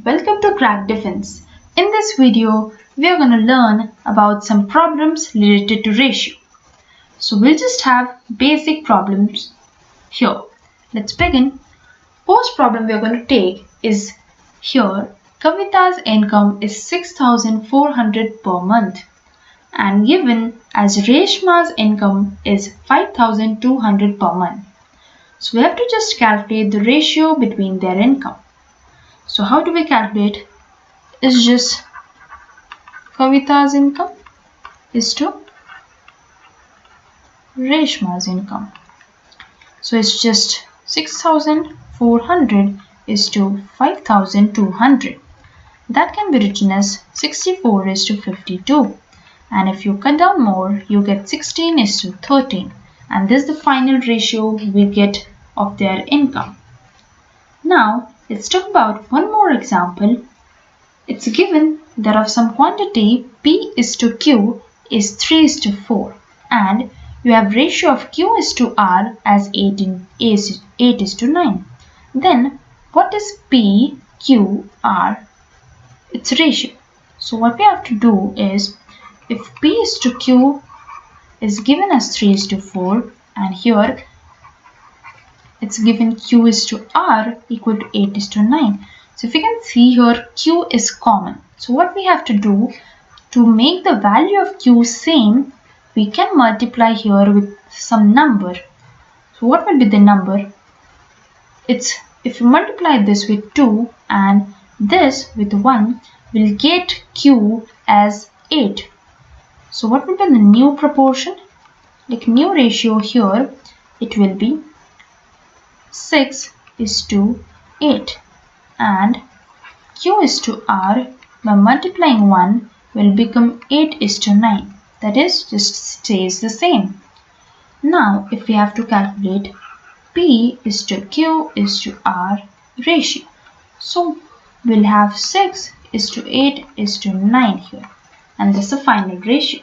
Welcome to Crack Defense. In this video, we are going to learn about some problems related to ratio. So we'll just have basic problems here. Let's begin. First problem we are going to take is here. Kavita's income is 6,400 per month and given as Reshma's income is 5,200 per month. So we have to just calculate the ratio between their income. So how do we calculate? It's just Kavita's income is to Reshma's income. So it's just 6,400 is to 5,200. That can be written as 64 is to 52. And if you cut down more, you get 16 is to 13. And this is the final ratio we get of their income. Now, let's talk about one more example. It's given that of some quantity P is to Q is 3 is to 4 and you have ratio of Q is to R as 8 is to 9. Then what is P, Q, R? Its ratio. So what we have to do is if P is to Q is given as 3 is to 4 and here it's given Q is to R equal to 8 is to 9. So if you can see here, Q is common. So what we have to do to make the value of Q same, we can multiply here with some number. So what will be the number? It's if you multiply this with 2 and this with 1, we'll get Q as 8. So what will be the new proportion? Like new ratio here, it will be 6 is to 8 and Q is to R by multiplying 1 will become 8 is to 9. That is, just stays the same. Now if we have to calculate P is to Q is to R ratio. So we'll have 6 is to 8 is to 9 here and this is the final ratio.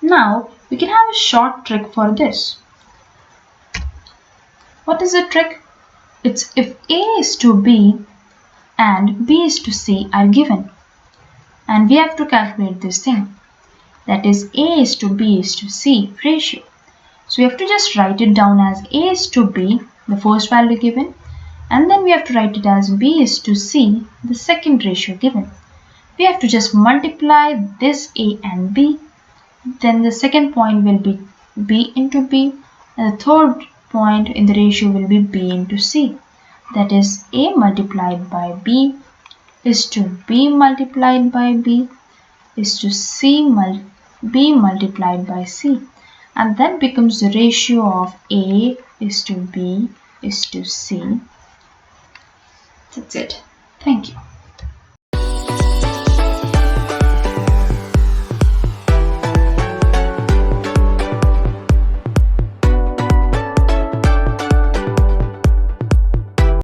Now we can have a short trick for this. What is the trick? It's if A is to B and B is to C are given and we have to calculate this thing, that is A is to B is to C ratio. So we have to just write it down as A is to B, the first value given, and then we have to write it as B is to C, the second ratio given. We have to just multiply this A and B, then the second point will be B into B and the third point in the ratio will be B into C. That is A multiplied by B is to B multiplied by B is to B multiplied by C. And that becomes the ratio of A is to B is to C. That's it. Thank you.